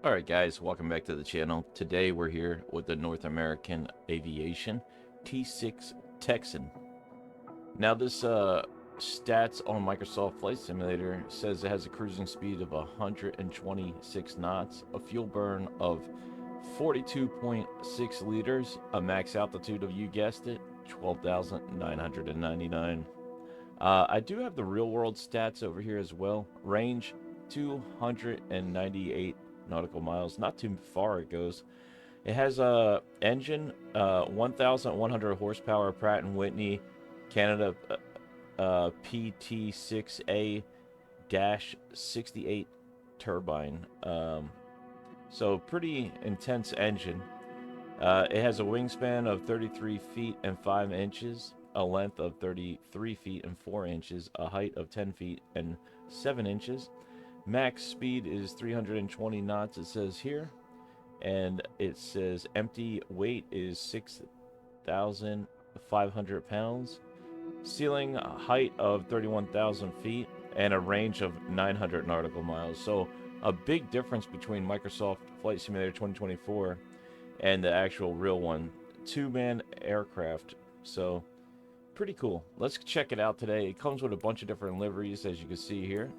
Alright guys, welcome back to the channel. Today we're here with the North American Aviation T-6 Texan. Now this stats on Microsoft Flight Simulator says it has a cruising speed of 126 knots, a fuel burn of 42.6 liters, a max altitude of, you guessed it, 12,999. I do have the real world stats over here as well. Range 298 nautical miles, not too far it goes. It has a engine 1100 horsepower Pratt and Whitney Canada PT6A-68 turbine, so pretty intense engine. It has a wingspan of 33 feet and 5 inches, a length of 33 feet and 4 inches, a height of 10 feet and 7 inches. Max speed is 320 knots, it says here. And it says empty weight is 6,500 pounds. Ceiling height of 31,000 feet and a range of 900 nautical miles. So a big difference between Microsoft Flight Simulator 2024 and the actual real one. Two-man aircraft. So pretty cool. Let's check it out today. It comes with a bunch of different liveries, as you can see here.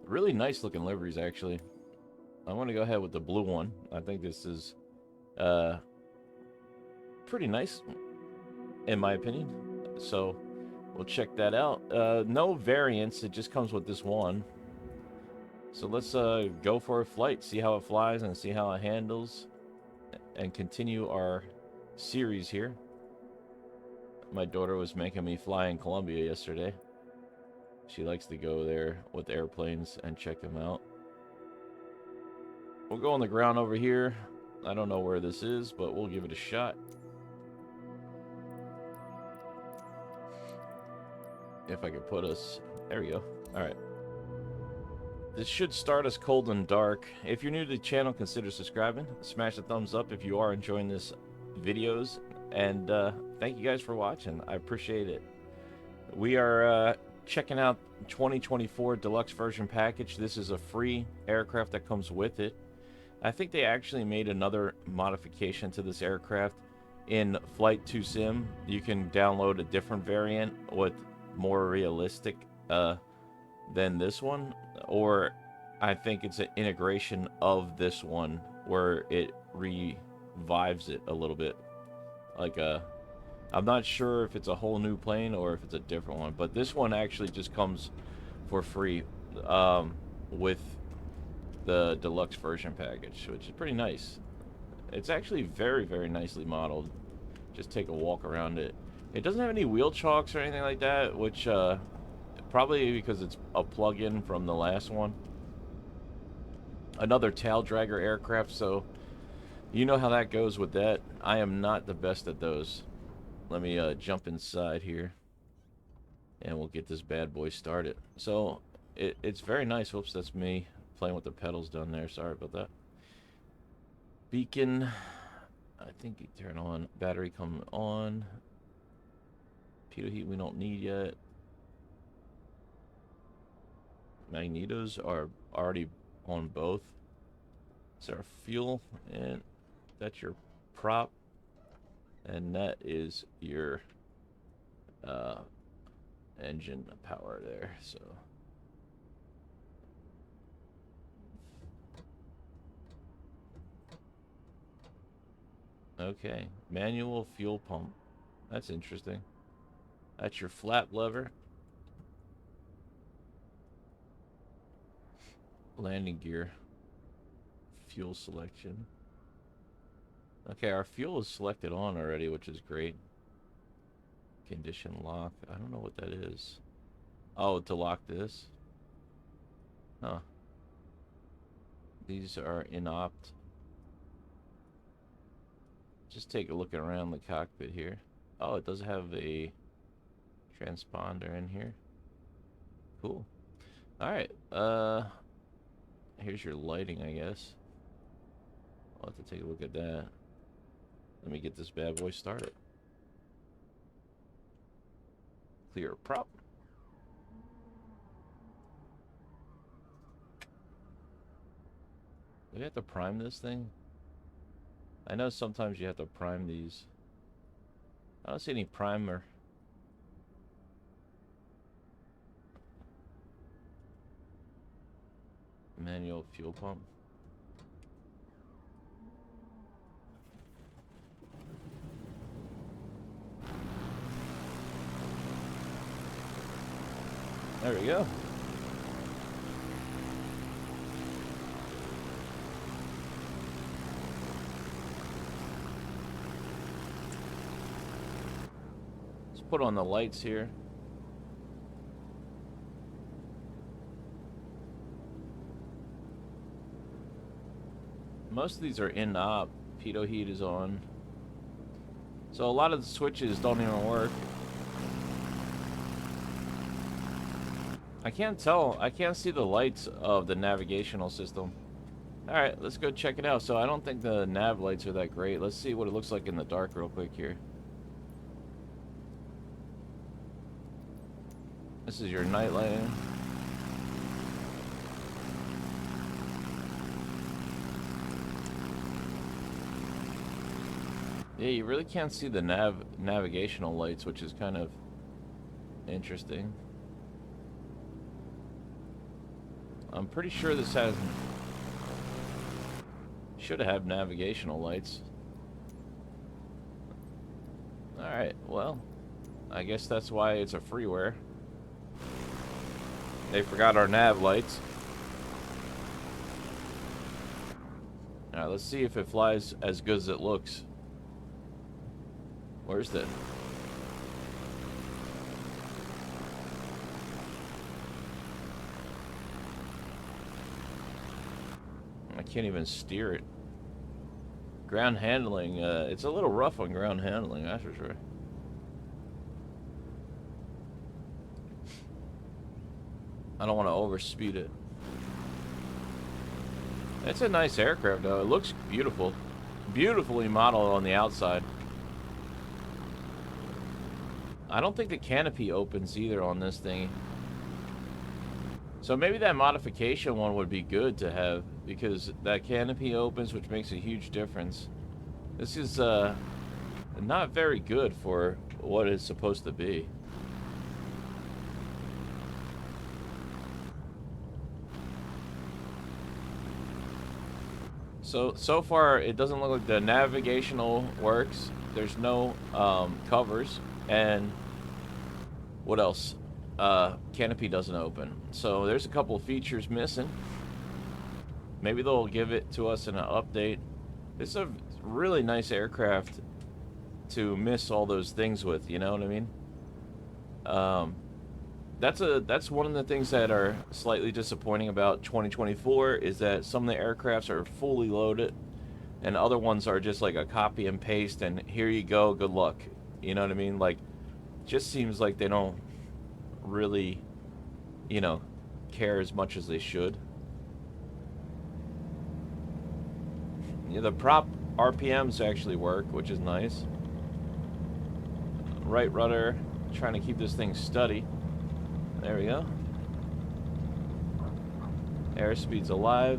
Really nice looking liveries, actually. I want to go ahead with the blue one. I think this is pretty nice, in my opinion. So we'll check that out. No variants, it just comes with this one. So let's go for a flight, see how it flies and see how it handles, and continue our series here. My daughter was making me fly in Colombia yesterday. She likes to go there with airplanes and check them out. We'll go on the ground over here. I don't know where this is, but we'll give it a shot. If I could put us... There we go. Alright. This should start us cold and dark. If you're new to the channel, consider subscribing. Smash the thumbs up if you are enjoying this videos. And thank you guys for watching. I appreciate it. We are... checking out 2024 deluxe version package. This is a free aircraft that comes with it. I think they actually made another modification to this aircraft in Flight 2 Sim. You can download a different variant with more realistic than this one, or I think it's an integration of this one where it revives it a little bit, like a... I'm not sure if it's a whole new plane or if it's a different one, but this one actually just comes for free with the deluxe version package, which is pretty nice. It's actually very, very nicely modeled. Just take a walk around it. It doesn't have any wheel chocks or anything like that, which probably because it's a plug-in from the last one. Another tail dragger aircraft, so you know how that goes with that. I am not the best at those. Let me jump inside here, and we'll get this bad boy started. So it's very nice. Whoops, that's me playing with the pedals down there. Sorry about that. Beacon, I think you turn on. Battery come on. Pitot heat we don't need yet. Magnetos are already on both. Is our fuel, and that's your prop. And that is your engine power there. So okay, manual fuel pump. That's interesting. That's your flap lever. Landing gear. Fuel selection. Okay, our fuel is selected on already, which is great. Condition lock. I don't know what that is. Oh, to lock this? Huh. These are in opt. Just take a look around the cockpit here. Oh, it does have a transponder in here. Cool. Alright, here's your lighting, I guess. I'll have to take a look at that. Let me get this bad boy started. Clear prop. we have to prime this thing? I know sometimes you have to prime these. I don't see any primer. Manual fuel pump. There we go. Let's put on the lights here. Most of these are in op. Pitot heat is on. So a lot of the switches don't even work. I can't tell. I can't see the lights of the navigational system. Alright, let's go check it out. So I don't think the nav lights are that great. Let's see what it looks like in the dark real quick here. This is your night lighting. Yeah, you really can't see the navigational lights, which is kind of interesting. I'm pretty sure this should have navigational lights. Alright, well, I guess that's why it's a freeware. They forgot our nav lights. Alright, let's see if it flies as good as it looks. Where's the... I can't even steer it. Ground handling, it's a little rough on ground handling, that's for sure. I don't want to overspeed it. It's a nice aircraft though, it looks beautiful. Beautifully modeled on the outside. I don't think the canopy opens either on this thing. So maybe that modification one would be good to have, because that canopy opens, which makes a huge difference. This is not very good for what it's supposed to be. So far it doesn't look like the navigational works. There's no covers, and what else? Canopy doesn't open. So there's a couple of features missing. Maybe they'll give it to us in an update. It's a really nice aircraft to miss all those things with, you know what I mean? That's one of the things that are slightly disappointing about 2024 is that some of the aircrafts are fully loaded and other ones are just like a copy and paste and here you go, good luck. You know what I mean? Like, just seems like they don't really, you know, care as much as they should. Yeah, the prop RPMs actually work, which is nice. Right rudder, trying to keep this thing steady. There we go. Airspeed's alive.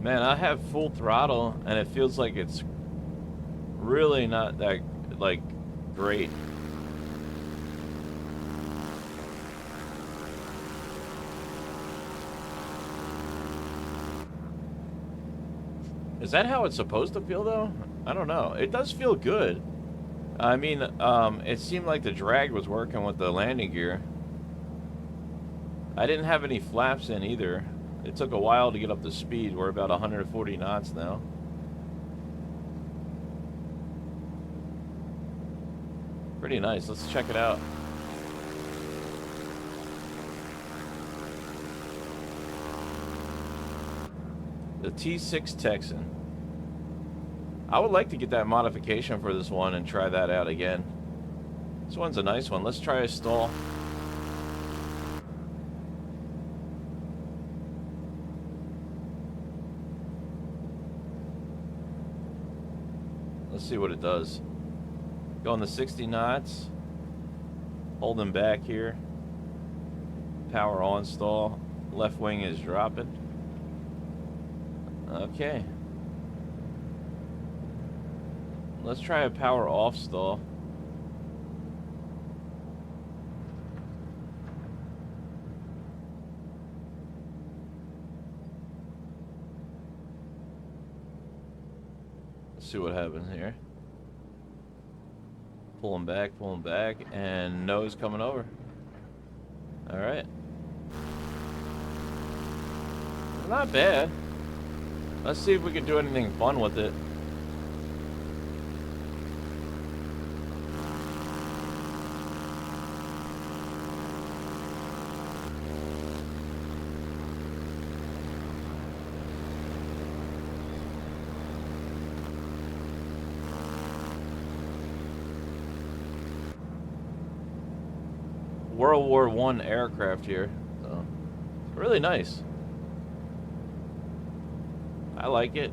Man, I have full throttle and it feels like it's really not that, like, great. Is that how it's supposed to feel, though? I don't know. It does feel good. I mean, it seemed like the drag was working with the landing gear. I didn't have any flaps in either. It took a while to get up to speed. We're about 140 knots now. Pretty nice. Let's check it out. The T-6 Texan. I would like to get that modification for this one and try that out again. This one's a nice one. Let's try a stall. Let's see what it does. Going to 60 knots. Holding back here. Power on stall. Left wing is dropping. Okay. Let's try a power off stall. Let's see what happens here. Pulling back, and nose coming over. Alright. Not bad. Let's see if we can do anything fun with it. World War I aircraft here. So, really nice. I like it.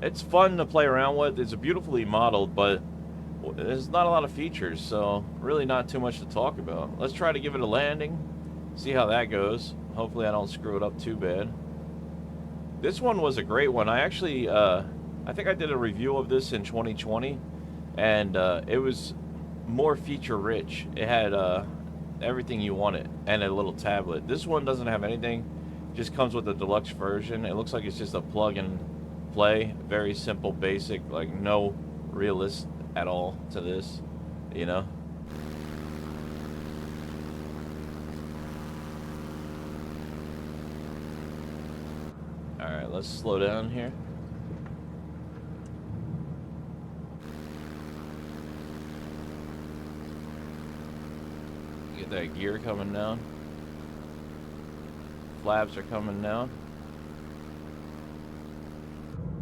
It's fun to play around with. It's beautifully modeled, but there's not a lot of features, so really not too much to talk about. Let's try to give it a landing, see how that goes. Hopefully I don't screw it up too bad. This one was a great one. I actually, I think I did a review of this in 2020, and it was more feature rich. It had everything you wanted and a little tablet. This one doesn't have anything, just comes with the deluxe version. It looks like it's just a plug and play, very simple, basic, like no realist at all to this, you know. Alright, let's slow down here. Get that gear coming down. Flaps are coming down.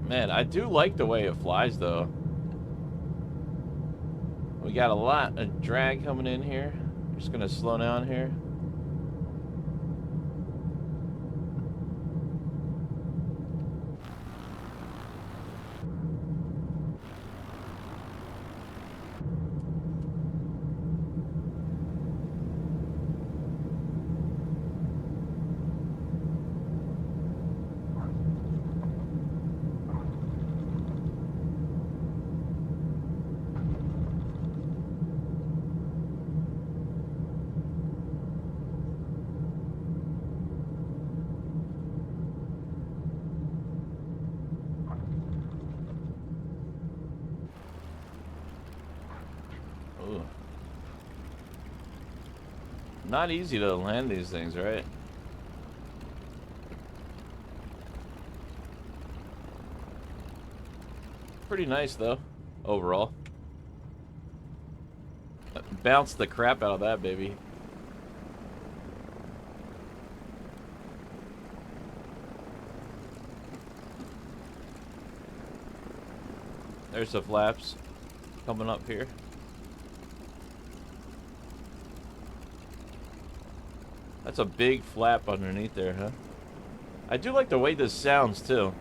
Man, I do like the way it flies though. We got a lot of drag coming in here. Just gonna slow down here. Ooh. Not easy to land these things, right? Pretty nice though, overall. Bounced the crap out of that baby. There's the flaps coming up here. That's a big flap underneath there, huh? I do like the way this sounds too.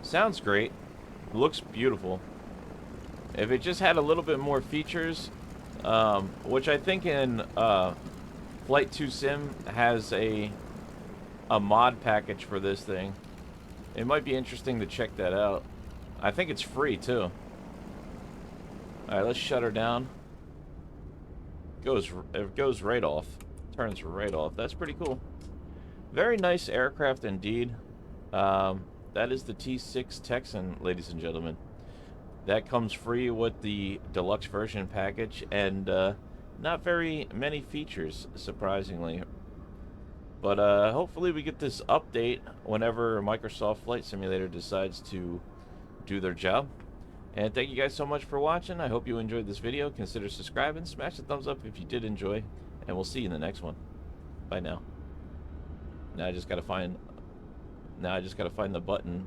Sounds great. Looks beautiful. If it just had a little bit more features, which I think in Flight 2 Sim has a mod package for this thing. It might be interesting to check that out. I think it's free too. Alright, let's shut her down. It goes right off. Turns right off. That's pretty cool. Very nice aircraft indeed. That is the T-6 Texan, ladies and gentlemen. That comes free with the deluxe version package, and not very many features, surprisingly. But hopefully we get this update whenever Microsoft Flight Simulator decides to do their job. And thank you guys so much for watching. I hope you enjoyed this video. Consider subscribing, smash the thumbs up if you did enjoy, and we'll see you in the next one. Bye now. Now I just gotta find the button